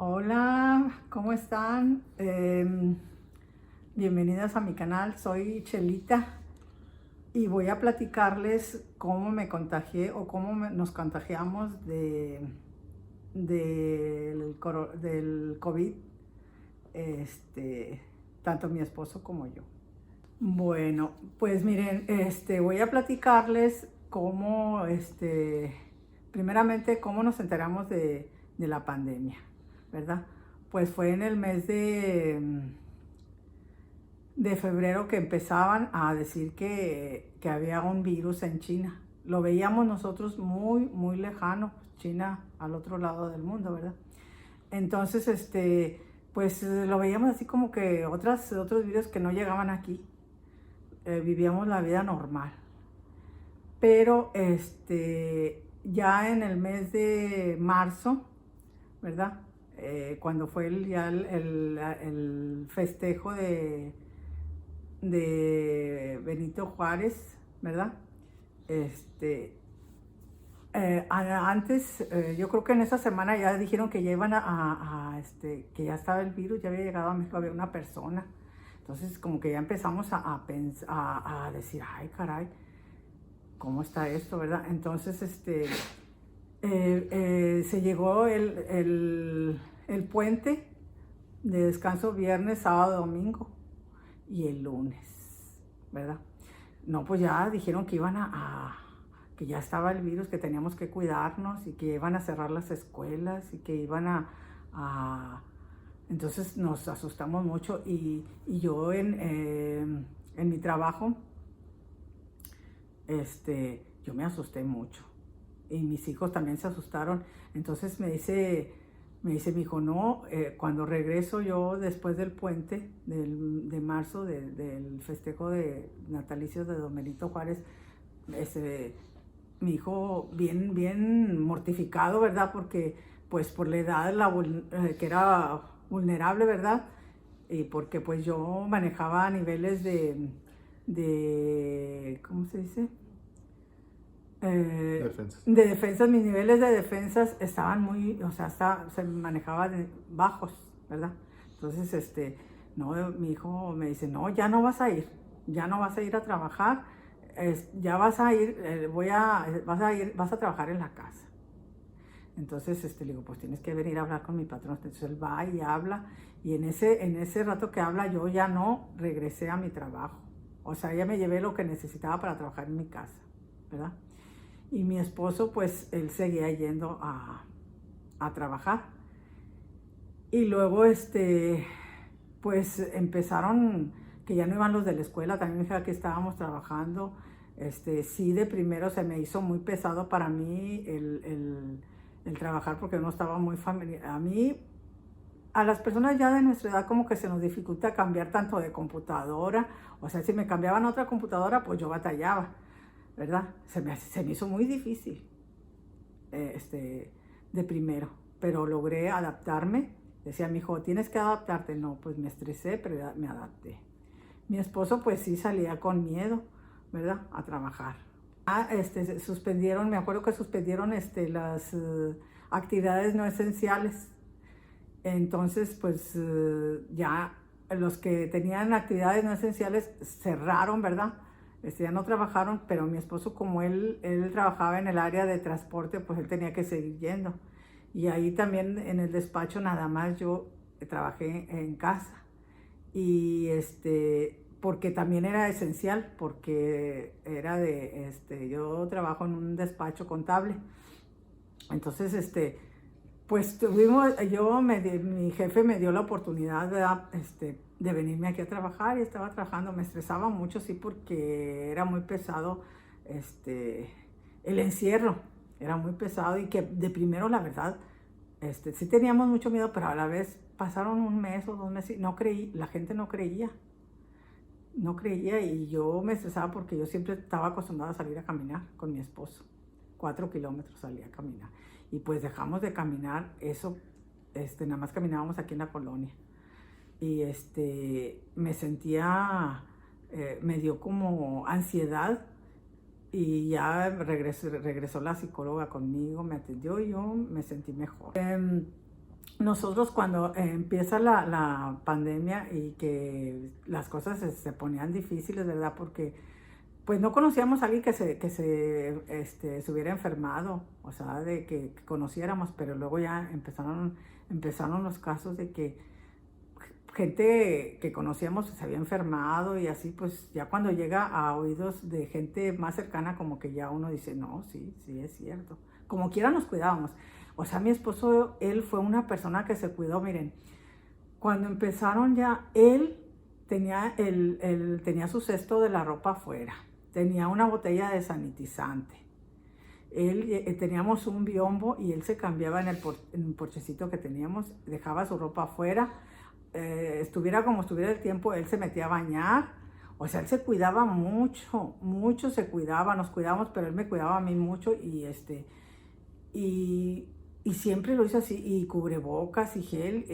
Hola, ¿cómo están? Bienvenidas a mi canal, soy Chelita y voy a platicarles cómo me contagié o nos contagiamos del COVID, este, tanto mi esposo como yo. Bueno, pues miren, voy a platicarles cómo, primeramente, cómo nos enteramos de la pandemia, ¿verdad? Pues fue en el mes de febrero que empezaban a decir que había un virus en China. Lo veíamos nosotros muy, muy lejano, China al otro lado del mundo, ¿verdad? Entonces, pues lo veíamos así como que otros virus que no llegaban aquí. Vivíamos la vida normal. Pero ya en el mes de marzo, ¿verdad? Cuando fue el festejo de Benito Juárez, ¿verdad? Este, Antes, yo creo que en esa semana ya dijeron que ya iban que ya estaba el virus, ya había llegado a México, había una persona. Entonces, como que ya empezamos a decir, ay, caray, ¿cómo está esto, verdad? Entonces, se llegó el puente de descanso viernes, sábado, domingo y el lunes, ¿verdad? No, pues ya dijeron que que ya estaba el virus, que teníamos que cuidarnos y que iban a cerrar las escuelas y que iban entonces nos asustamos mucho y yo en mi trabajo, yo me asusté mucho y mis hijos también se asustaron. Entonces me dice mi hijo, no, cuando regreso yo después del puente de marzo, del festejo de natalicio de Don Benito Juárez, mi hijo bien, bien mortificado, ¿verdad? Porque pues por la edad que era vulnerable, ¿verdad? Y porque pues yo manejaba niveles ¿cómo se dice? Defensas. De defensas, mis niveles de defensas estaban muy, o sea, se manejaban bajos, ¿verdad? Entonces, no, mi hijo me dice, no, ya no vas a ir, ya no vas a ir a trabajar, ya vas a ir, vas a trabajar en la casa. Entonces, le digo, pues tienes que venir a hablar con mi patrón. Entonces él va y habla, y en ese rato que habla yo ya no regresé a mi trabajo. O sea, ya me llevé lo que necesitaba para trabajar en mi casa, ¿verdad? Y mi esposo, pues, él seguía yendo a trabajar. Y luego, pues, empezaron, que ya no iban los de la escuela, también me dijeron que estábamos trabajando. Sí, de primero se me hizo muy pesado para mí el trabajar porque no estaba muy familiar. A las personas ya de nuestra edad como que se nos dificulta cambiar tanto de computadora. O sea, si me cambiaban a otra computadora, pues yo batallaba, ¿verdad? Se me hizo muy difícil, de primero, pero logré adaptarme. Decía mi hijo, tienes que adaptarte. No, pues me estresé, pero ya me adapté. Mi esposo pues sí salía con miedo, ¿verdad? A trabajar. Suspendieron, me acuerdo que suspendieron las actividades no esenciales. Entonces, pues ya los que tenían actividades no esenciales cerraron, ¿verdad? Ya no trabajaron, pero mi esposo, como él trabajaba en el área de transporte, pues él tenía que seguir yendo. Y ahí también en el despacho nada más yo trabajé en casa. Y porque también era esencial, porque yo trabajo en un despacho contable. Entonces, pues mi jefe me dio la oportunidad de venirme aquí a trabajar y estaba trabajando. Me estresaba mucho, sí, porque era muy pesado, el encierro era muy pesado y que de primero, la verdad, sí teníamos mucho miedo, pero a la vez pasaron un mes o 2 meses y la gente no creía y yo me estresaba porque yo siempre estaba acostumbrada a salir a caminar con mi esposo. 4 kilómetros salía a caminar. Y pues dejamos de caminar eso, nada más caminábamos aquí en la colonia. Y me dio como ansiedad y ya regresó la psicóloga conmigo, me atendió y yo me sentí mejor. nosotros cuando empieza la pandemia y que las cosas se ponían difíciles, ¿verdad? Porque pues no conocíamos a alguien se hubiera enfermado, o sea, de que conociéramos, pero luego ya empezaron los casos de que gente que conocíamos se había enfermado y así, pues ya cuando llega a oídos de gente más cercana, como que ya uno dice, no, sí, sí es cierto. Como quiera nos cuidábamos. O sea, mi esposo, él fue una persona que se cuidó, miren, cuando empezaron ya, él tenía su cesto de la ropa afuera, tenía una botella de sanitizante. Teníamos un biombo y él se cambiaba en un porchecito que teníamos, dejaba su ropa afuera, estuviera como estuviera el tiempo, él se metía a bañar, o sea, él se cuidaba mucho, mucho se cuidaba, nos cuidamos, pero él me cuidaba a mí mucho y, y siempre lo hizo así, y cubrebocas y gel,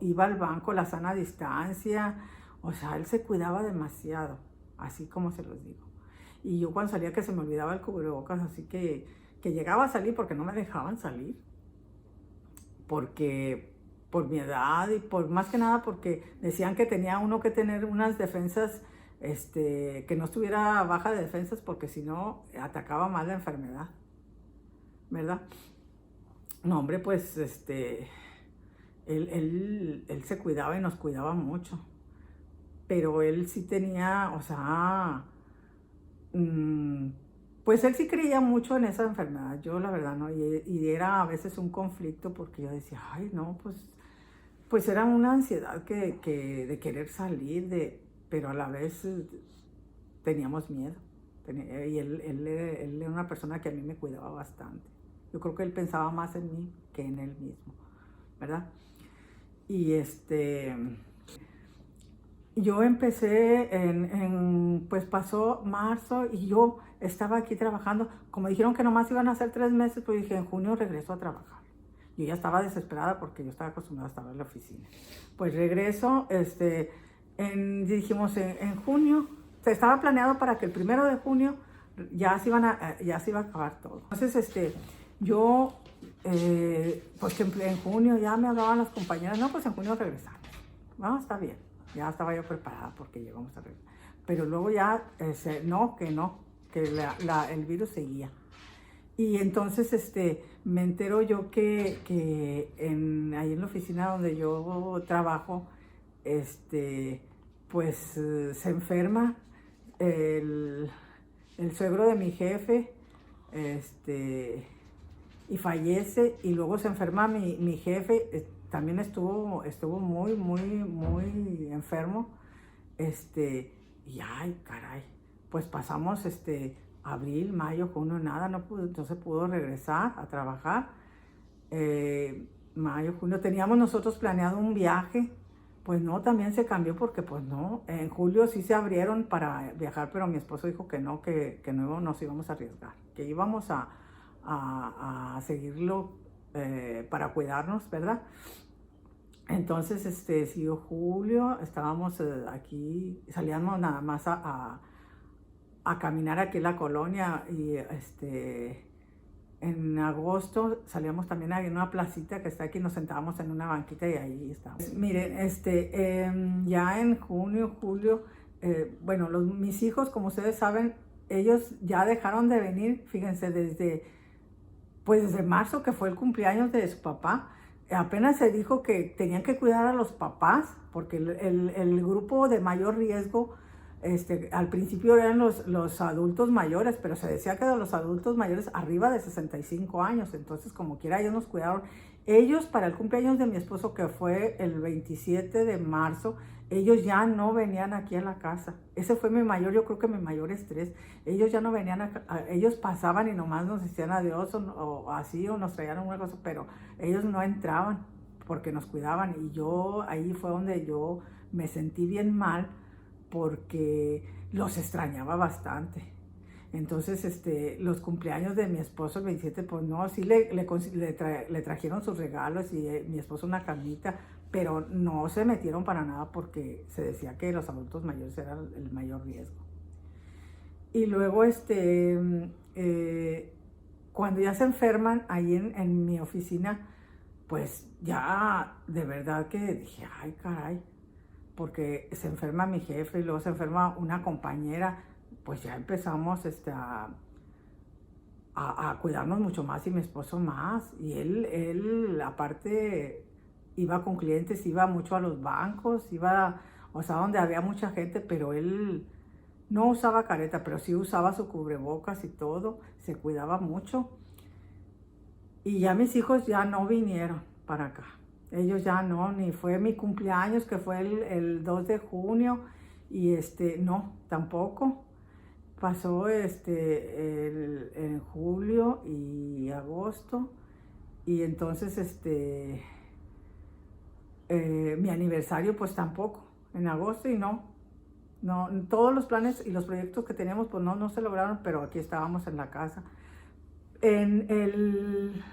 iba al banco, la sana distancia, o sea, él se cuidaba demasiado, así como se los digo. Y yo cuando salía que se me olvidaba el cubrebocas, así que llegaba a salir porque no me dejaban salir, porque por mi edad y por más que nada porque decían que tenía uno que tener unas defensas, que no estuviera baja de defensas porque si no atacaba más la enfermedad, ¿verdad? No, hombre, pues él se cuidaba y nos cuidaba mucho, pero él sí tenía, o sea, mm, pues él sí creía mucho en esa enfermedad, yo la verdad no, y era a veces un conflicto porque yo decía, ay no, pues era una ansiedad de querer salir, pero a la vez teníamos miedo. Y él era una persona que a mí me cuidaba bastante. Yo creo que él pensaba más en mí que en él mismo, ¿verdad? Y yo empecé pues pasó marzo y yo estaba aquí trabajando. Como dijeron que nomás iban a ser 3 meses, pues dije, en junio regreso a trabajar. Yo ya estaba desesperada porque yo estaba acostumbrada a estar en la oficina. Pues regreso, dijimos en junio, se estaba planeado para que el 1 de junio ya se iba a acabar todo. Entonces, yo, pues que en junio ya me hablaban las compañeras, no, pues en junio regresamos. No, está bien, ya estaba yo preparada porque llegamos a regresar. Pero luego ya, no, que el virus seguía. Y entonces me entero yo ahí en la oficina donde yo trabajo, pues se enferma el, el suegro de mi jefe, y fallece, y luego se enferma mi jefe, también estuvo muy, muy, muy enfermo, y ay, caray, pues pasamos abril, mayo, junio, nada, no se pudo regresar a trabajar. Mayo, junio, teníamos nosotros planeado un viaje, pues no, también se cambió porque pues no, en julio sí se abrieron para viajar, pero mi esposo dijo que no nos íbamos a arriesgar, que íbamos a seguirlo para cuidarnos, ¿verdad? Entonces, siguió julio, estábamos aquí, salíamos nada más a caminar aquí en la colonia y en agosto salíamos también a una placita que está aquí, nos sentábamos en una banquita y ahí estábamos. Miren, ya en junio, julio, bueno, mis hijos, como ustedes saben, ellos ya dejaron de venir, fíjense, desde marzo, que fue el cumpleaños de su papá. Apenas se dijo que tenían que cuidar a los papás, porque el grupo de mayor riesgo, al principio eran los adultos mayores, pero se decía que de los adultos mayores arriba de 65 años, entonces como quiera ellos nos cuidaron. Ellos para el cumpleaños de mi esposo, que fue el 27 de marzo, ellos ya no venían aquí a la casa. Ese fue yo creo que mi mayor estrés. Ellos ya no venían, ellos pasaban y nomás nos decían adiós o así, o nos traían una cosa, pero ellos no entraban porque nos cuidaban. Y ahí fue donde yo me sentí bien mal porque los extrañaba bastante. Entonces, los cumpleaños de mi esposo, el 27, pues no, sí le trajeron sus regalos y mi esposo una camita, pero no se metieron para nada porque se decía que los adultos mayores eran el mayor riesgo. Y luego, cuando ya se enferman ahí en mi oficina, pues ya de verdad que dije, ay caray, porque se enferma mi jefe y luego se enferma una compañera, pues ya empezamos a cuidarnos mucho más y mi esposo más. Y él aparte iba con clientes, iba mucho a los bancos, iba, o sea, donde había mucha gente, pero él no usaba careta, pero sí usaba su cubrebocas y todo, se cuidaba mucho. Y ya mis hijos ya no vinieron para acá. Ellos ya no, ni fue mi cumpleaños, que fue el 2 de junio, y no, tampoco. Pasó en julio y agosto, y entonces mi aniversario pues tampoco, en agosto y no, todos los planes y los proyectos que teníamos pues no se lograron, pero aquí estábamos en la casa. En el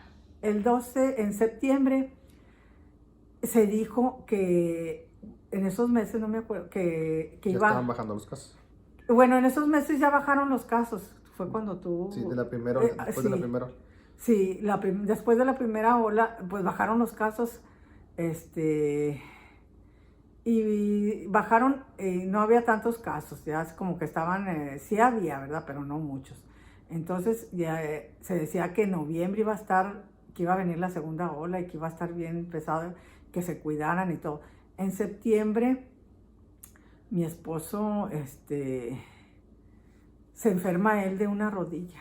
12, en septiembre, se dijo que en esos meses, no me acuerdo, que Ya iba... estaban bajando los casos. Bueno, en esos meses ya bajaron los casos. Fue cuando tú... Sí, de la primera, después sí, de la primera. sí, después de la primera ola, pues bajaron los casos, y bajaron, no había tantos casos, ya es como que estaban, sí había, ¿verdad? Pero no muchos. Entonces ya se decía que en noviembre iba a estar, que iba a venir la segunda ola y que iba a estar bien pesado, que se cuidaran y todo. En septiembre, mi esposo, se enferma él de una rodilla.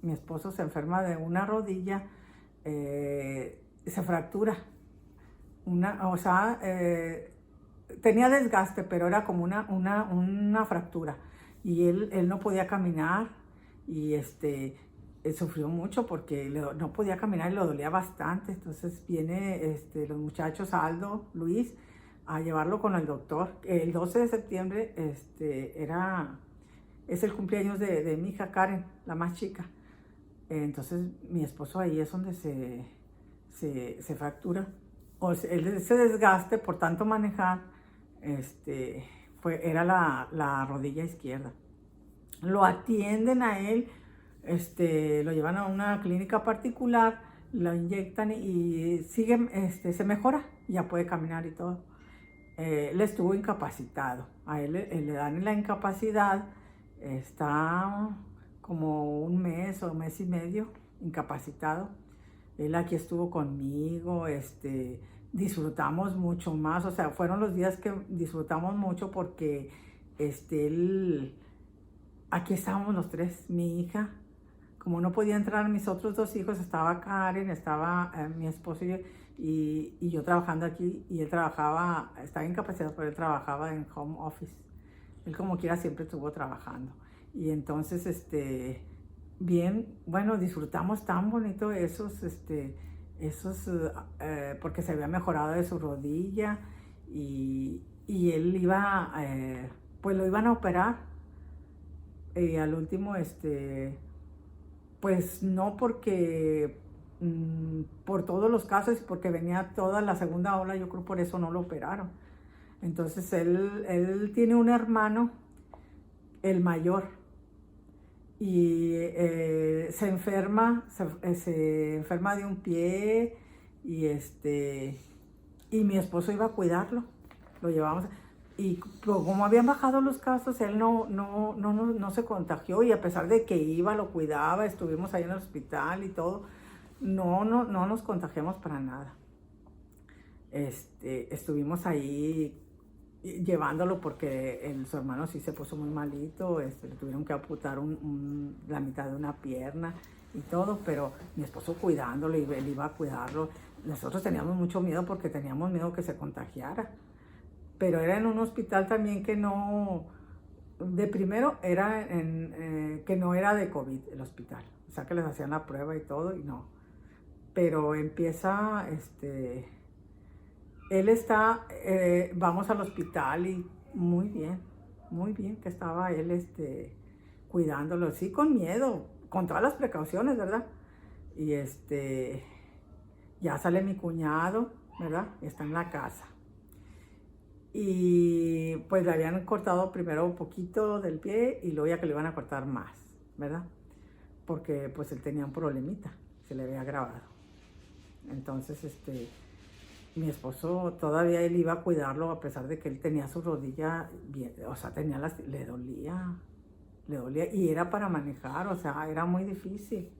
Mi esposo se enferma de una rodilla, se fractura. O sea, tenía desgaste, pero era como una fractura. Y él no podía caminar y él sufrió mucho porque no podía caminar y le dolía bastante. Entonces viene los muchachos, Aldo, Luis, a llevarlo con el doctor. El 12 de septiembre es el cumpleaños de mi hija Karen, la más chica. Entonces mi esposo ahí es donde se fractura. Ese desgaste por tanto manejar, era la rodilla izquierda. Lo atienden a él, lo llevan a una clínica particular, lo inyectan y sigue, se mejora, ya puede caminar y todo. Él estuvo incapacitado, a él le dan la incapacidad, está como un mes o mes y medio incapacitado. Él aquí estuvo conmigo, disfrutamos mucho más, o sea, fueron los días que disfrutamos mucho porque aquí estábamos los tres, mi hija, como no podía entrar mis otros dos hijos, estaba Karen, estaba mi esposo y yo trabajando aquí, y él trabajaba, estaba incapacitado, pero él trabajaba en home office. Él como quiera siempre estuvo trabajando. Y entonces, bien, bueno, disfrutamos tan bonito porque se había mejorado de su rodilla y él iba, pues lo iban a operar. Y al último, pues no porque, por todos los casos, porque venía toda la segunda ola, yo creo por eso no lo operaron. Entonces él tiene un hermano, el mayor, y se enferma de un pie y mi esposo iba a cuidarlo, lo llevamos. Y como habían bajado los casos, él no se contagió, y a pesar de que iba, lo cuidaba, estuvimos ahí en el hospital y todo, no nos contagiamos para nada. Estuvimos ahí llevándolo porque su hermano sí se puso muy malito, le tuvieron que amputar la mitad de una pierna y todo, pero mi esposo cuidándolo y él iba a cuidarlo. Nosotros teníamos mucho miedo porque teníamos miedo que se contagiara, pero era en un hospital también que no, de primero era que no era de COVID el hospital, o sea que les hacían la prueba y todo y no, pero empieza, él está, vamos al hospital y muy bien que estaba él cuidándolo, sí, con miedo, con todas las precauciones, ¿verdad? Y ya sale mi cuñado, ¿verdad? Está en la casa. Y pues le habían cortado primero un poquito del pie y luego ya que le iban a cortar más, ¿verdad? Porque pues él tenía un problemita, se le había agravado. Entonces, mi esposo todavía él iba a cuidarlo a pesar de que él tenía su rodilla bien, o sea, le dolía y era para manejar, o sea, era muy difícil,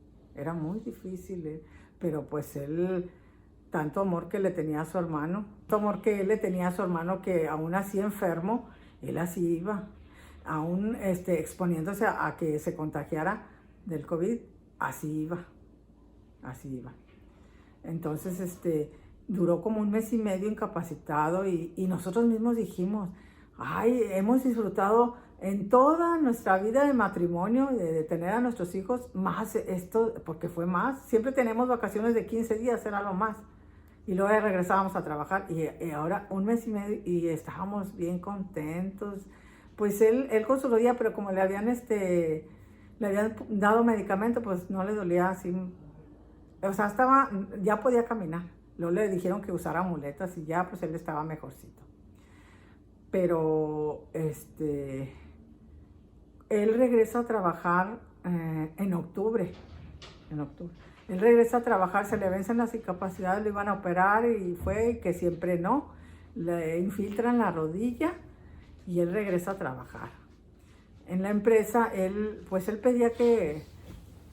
pero pues él, tanto amor que le tenía a su hermano, tanto amor que él le tenía a su hermano que aún así enfermo, él así iba, aún exponiéndose a que se contagiara del COVID, así iba, así iba. Entonces, duró como un mes y medio incapacitado y nosotros mismos dijimos, ay, hemos disfrutado en toda nuestra vida de matrimonio, de tener a nuestros hijos, más esto, porque fue más. Siempre tenemos vacaciones de 15 días, era lo más. Y luego regresábamos a trabajar y ahora un mes y medio y estábamos bien contentos. Pues él con su rodilla, pero como le habían dado medicamento, pues no le dolía así. O sea, ya podía caminar. Luego le dijeron que usara muletas y ya, pues él estaba mejorcito. Pero, él regresa a trabajar en octubre. En octubre. Él regresa a trabajar, se le vencen las incapacidades, lo iban a operar y fue que siempre no. Le infiltran la rodilla y él regresa a trabajar. En la empresa, pues él pedía que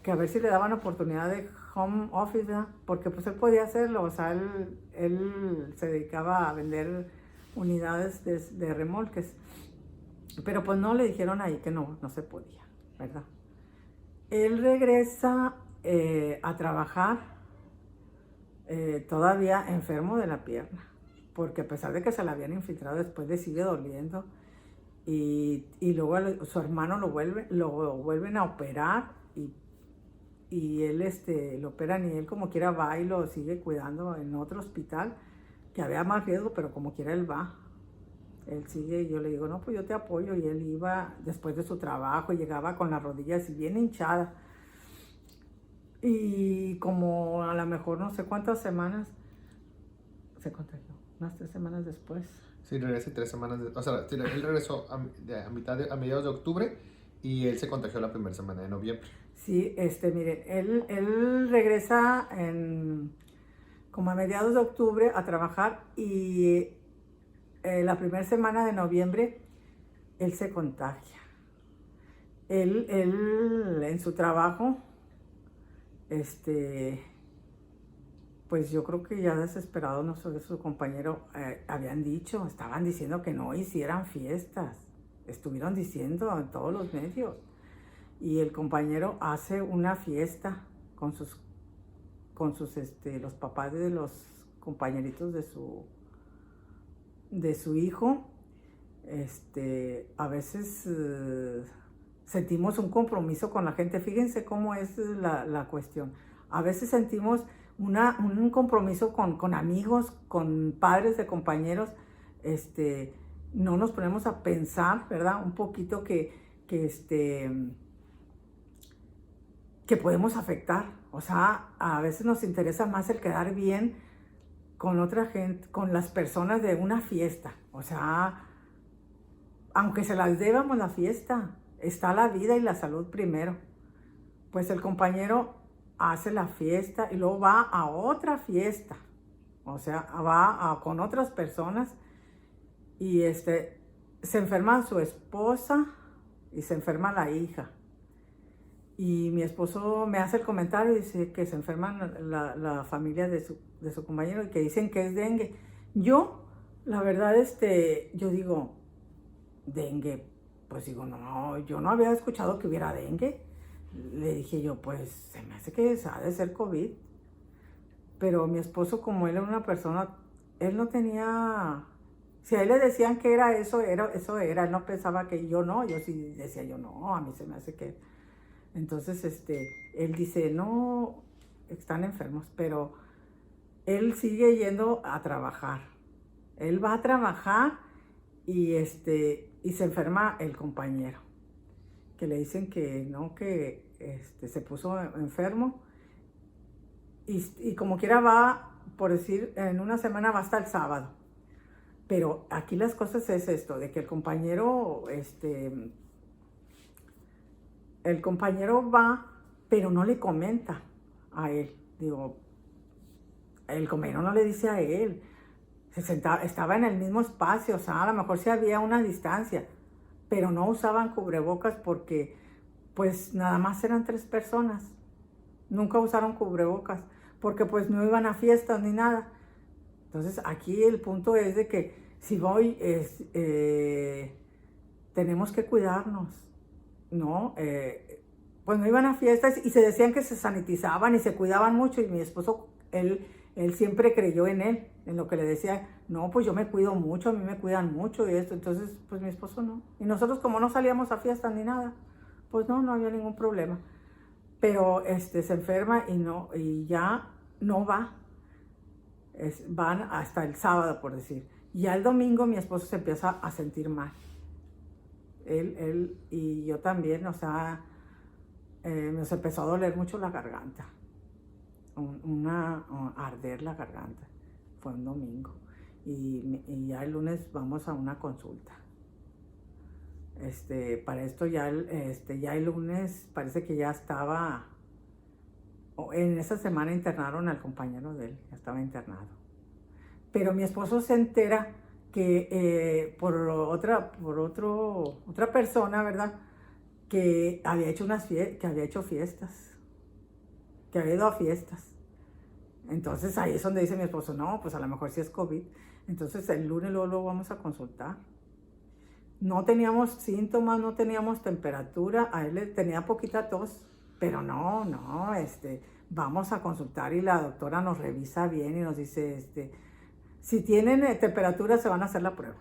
a ver si le daban oportunidad de home office, ¿verdad? Porque pues él podía hacerlo, o sea, él se dedicaba a vender unidades de remolques, pero pues no, le dijeron ahí que no se podía, ¿verdad? Él regresa a trabajar todavía enfermo de la pierna, porque a pesar de que se la habían infiltrado, después le sigue doliendo y luego su hermano lo vuelven a operar y él lo operan y él como quiera va y lo sigue cuidando en otro hospital que había más riesgo, pero como quiera él va. Él sigue y yo le digo, no, pues yo te apoyo. Y él iba después de su trabajo y llegaba con las rodillas así bien hinchadas. Y como a lo mejor no sé cuántas semanas se contagió, unas 3 semanas después. Sí, regresa 3 semanas, o sea, él regresó a mediados de octubre y él se contagió la primera semana de noviembre. Sí, miren, él regresa como a mediados de octubre a trabajar y la primera semana de noviembre él se contagia. Él en su trabajo, pues yo creo que ya desesperado nosotros, su compañero, estaban diciendo que no hicieran fiestas. Estuvieron diciendo en todos los medios. Y el compañero hace una fiesta con los papás de los compañeritos de su hijo. A veces sentimos un compromiso con la gente. Fíjense cómo es la cuestión. A veces sentimos un compromiso con amigos, con padres de compañeros. No nos ponemos a pensar, ¿verdad? Un poquito que podemos afectar. O sea, a veces nos interesa más el quedar bien con otra gente, con las personas de una fiesta. O sea, aunque se las debamos la fiesta, está la vida y la salud primero. Pues el compañero hace la fiesta y luego va a otra fiesta. O sea, con otras personas y se enferma su esposa y se enferma la hija. Y mi esposo me hace el comentario y dice que se enferman la familia de su compañero y que dicen que es dengue. Yo, la verdad, yo digo, dengue, pues digo, no, yo no había escuchado que hubiera dengue. Le dije yo, pues se me hace que ha de ser COVID. Pero mi esposo, como él era una persona, él no tenía... Si a él le decían que era eso, él no pensaba que yo sí decía yo no, a mí se me hace que... Entonces, él dice, no, están enfermos, pero él sigue yendo a trabajar. Él va a trabajar y se enferma el compañero, que le dicen que no, que se puso enfermo y como quiera va, por decir, en una semana va hasta el sábado. Pero aquí las cosas es esto, de que el compañero va, pero no le comenta a él. Digo, el compañero no le dice a él. Estaba en el mismo espacio, o sea, a lo mejor sí había una distancia, pero no usaban cubrebocas porque pues nada más eran 3 personas. Nunca usaron cubrebocas porque pues no iban a fiestas ni nada. Entonces aquí el punto es de que si voy, tenemos que cuidarnos, ¿no? Pues no iban a fiestas y se decían que se sanitizaban y se cuidaban mucho, y mi esposo, él siempre creyó en él, en lo que le decía, no, pues yo me cuido mucho, a mí me cuidan mucho y esto. Entonces pues mi esposo no. Y nosotros, como no salíamos a fiestas ni nada, pues no había ningún problema. Pero se enferma y ya no va. Van hasta el sábado, por decir. Ya el domingo mi esposo se empieza a sentir mal. Él y yo también, o sea, nos empezó a doler mucho la garganta. Arder la garganta. Fue un domingo. Y ya el lunes vamos a una consulta. Para esto ya el lunes parece que ya estaba, en esa semana internaron al compañero de él, ya estaba internado. Pero mi esposo se entera que por otra persona, ¿verdad? Que había hecho fiestas, que había ido a fiestas. Entonces ahí es donde dice mi esposo, no, pues a lo mejor sí es COVID. Entonces el lunes luego vamos a consultar. No teníamos síntomas, no teníamos temperatura, a él tenía poquita tos, pero vamos a consultar y la doctora nos revisa bien y nos dice, si tienen temperatura se van a hacer la prueba.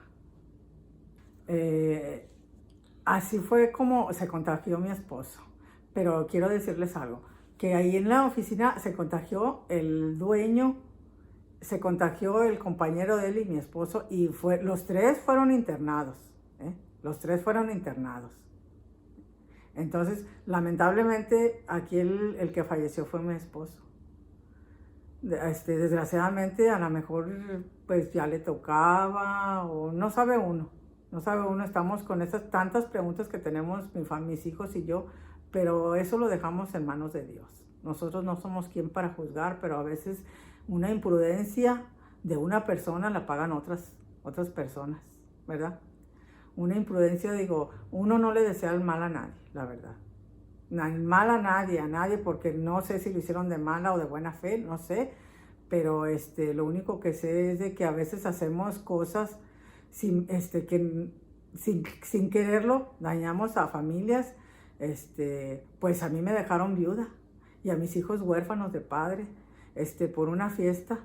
Así fue como se contagió mi esposo, pero quiero decirles algo, que ahí en la oficina se contagió el dueño, se contagió el compañero de él y mi esposo, y los 3 fueron internados. Los 3 fueron internados. Entonces, lamentablemente, aquí el que falleció fue mi esposo. Desgraciadamente, a lo mejor pues ya le tocaba, o no sabe uno. Estamos con esas tantas preguntas que tenemos mis hijos y yo, pero eso lo dejamos en manos de Dios. Nosotros no somos quien para juzgar, pero a veces una imprudencia de una persona la pagan otras personas, ¿verdad? Una imprudencia, uno no le desea el mal a nadie, la verdad. El mal a nadie, porque no sé si lo hicieron de mala o de buena fe, no sé. Pero lo único que sé es de que a veces hacemos cosas sin quererlo, dañamos a familias. Pues a mí me dejaron viuda y a mis hijos huérfanos de padre, por una fiesta.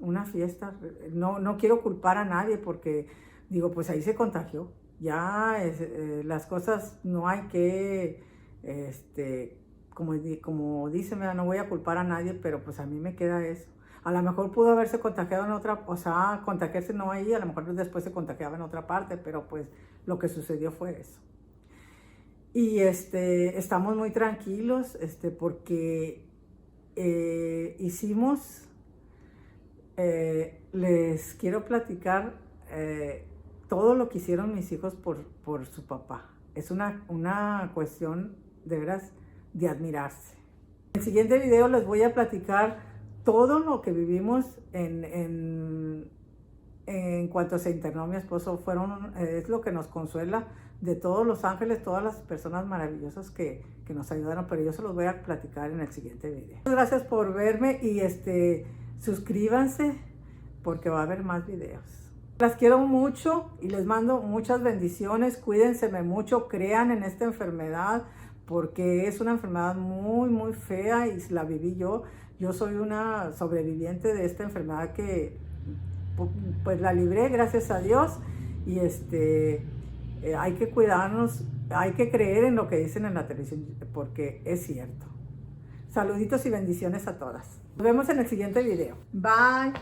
No quiero culpar a nadie porque, pues ahí se contagió. Ya las cosas no hay que, como dicen, no voy a culpar a nadie, pero pues a mí me queda eso. A lo mejor pudo haberse contagiado en otra, o sea, contagiarse no ahí, a lo mejor después se contagiaba en otra parte, pero pues lo que sucedió fue eso. Y estamos muy tranquilos, porque les quiero platicar todo lo que hicieron mis hijos por su papá. Es una cuestión de veras de admirarse. En el siguiente video les voy a platicar todo lo que vivimos en cuanto se internó mi esposo. Es lo que nos consuela de todos los ángeles, todas las personas maravillosas que nos ayudaron, pero yo se los voy a platicar en el siguiente video. Muchas gracias por verme y suscríbanse porque va a haber más videos. Las quiero mucho y les mando muchas bendiciones. Cuídense mucho, crean en esta enfermedad porque es una enfermedad muy, muy fea y la viví yo. Yo soy una sobreviviente de esta enfermedad que pues la libré, gracias a Dios. Y hay que cuidarnos, hay que creer en lo que dicen en la televisión porque es cierto. Saluditos y bendiciones a todas. Nos vemos en el siguiente video. Bye.